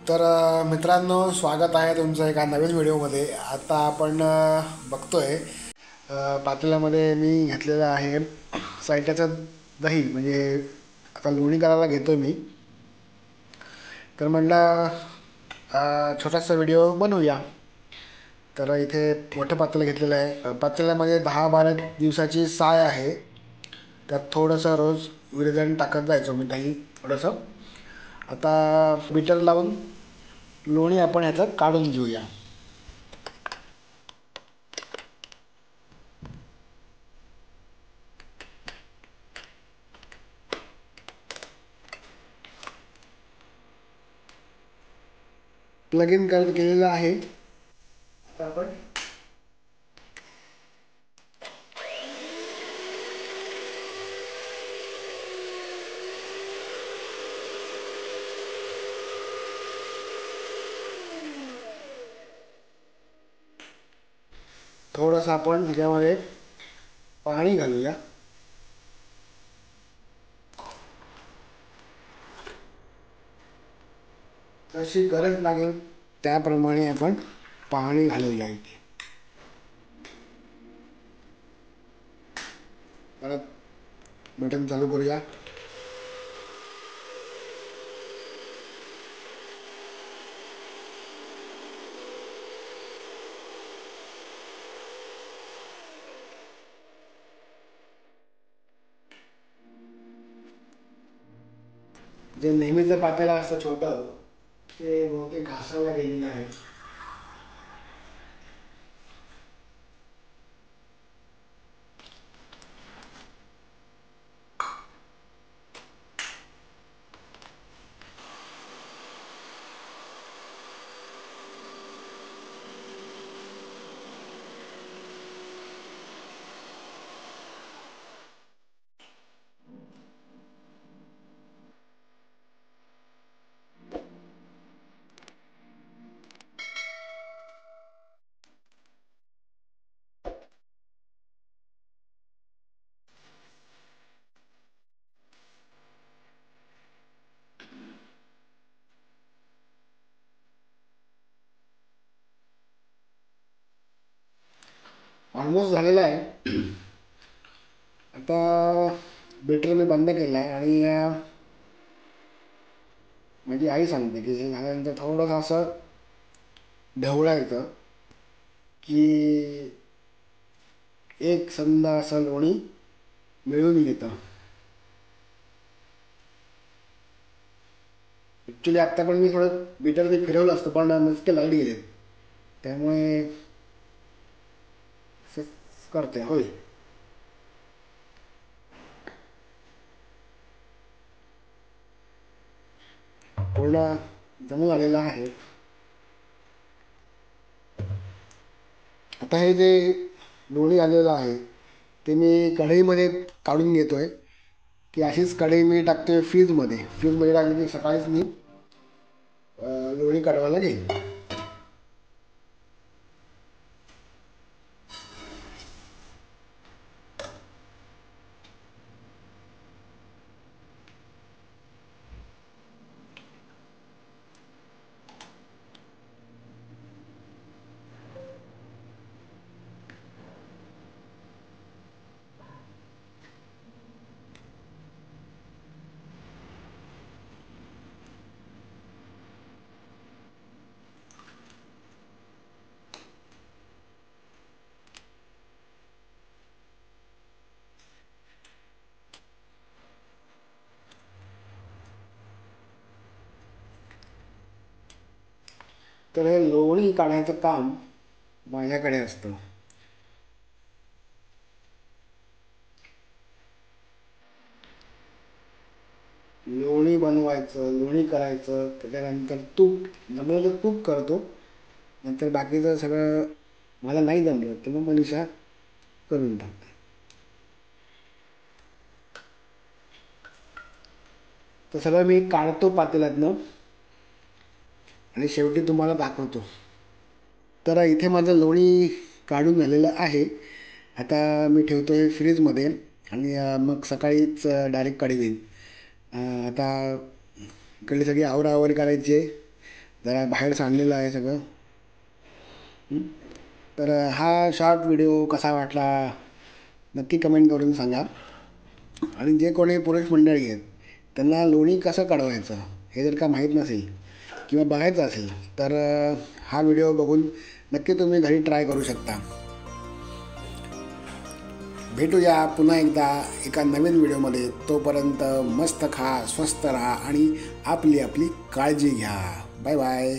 तर मित्रांनो, स्वागत आहे तुमचं एका नवीन व्हिडिओमध्ये. आता आपण बघतोय पातेल्यामध्ये मी घेतलेलं आहे सायट्याचं दही. म्हणजे आता लोणी करायला घेतो मी. तर म्हटलं छोटासा व्हिडिओ बनवूया. तर इथे मोठं पातेलं घेतलेलं आहे. पातेल्यामध्ये 10-12 दिवसाची साय आहे. त्यात थोडंसं रोज विरजण टाकत जायचं मी, दही थोडंसं. आता बीटर लावून लोणी आपण ह्याचं काढून घेऊया. प्लग इन केलेलं आहे. आता आपण थोडंसं आपण ह्याच्यामध्ये पाणी घालूया. जशी गरज लागेल त्याप्रमाणे आपण पाणी घालूया. इथे परत बटन चालू करूया. जे नेहमीचं पातेलं असतं छोटं, ते बहुतेक घासायला गेलेलं आहे. ऑलमोस्ट झालेलं आहे. आता बीटर मी बंद केलं आहे आणि माझी आई सांगते की हे झाल्यानंतर थोडंसं असं ढवळायचं की एक समजा असं लोणी मिळून घेतं. ॲक्च्युली आत्ता पण मी थोडं बीटर ते फिरवलं असतं, पण नुसते लाईट गेले, त्यामुळे करते होय. पूर्ण जमून आलेलं आहे. आता हे जे लोणी आलेलं आहे ते मी कढईमध्ये काढून घेतोय. की अशीच कढई मी टाकतोय फ्रीजमध्ये. फ्रीजमध्ये टाकली की सकाळीच मी लोणी काढवायला घेईन. तर हे लोणी काढायचं काम माझ्याकडे असतं. लोणी बनवायचं, लोणी करायचं, त्याच्यानंतर तूप जमलं तर तूप करतो. नंतर बाकीचं सगळं मला नाही जमलं तर मग मनीषा करून टाकते. तर सगळं मी काढतो पातेल्यातनं आणि शेवटी तुम्हाला दाखवतो. तर इथे माझं लोणी काढून झालेलं आहे. आता मी ठेवतो आहे फ्रीजमध्ये आणि मग सकाळीच डायरेक्ट काढीन. आता इकडली सगळी आवराआवर करायची आहे. जरा बाहेर सांडलेलं आहे सगळं. तर हा शॉर्ट व्हिडिओ कसा वाटला नक्की कमेंट करून सांगा. आणि जे कोणी पुरुष मंडळी आहेत त्यांना लोणी कसं काढवायचं हे जर का माहीत नसेल किंवा बघायचं असेल तर हा व्हिडिओ बघून नक्की तुम्ही घरी ट्राय करू शकता. भेटूया पुन्हा एकदा एका नवीन व्हिडिओमध्ये. तोपर्यंत मस्त खा, स्वस्त राहा आणि आपली काळजी घ्या. Bye bye.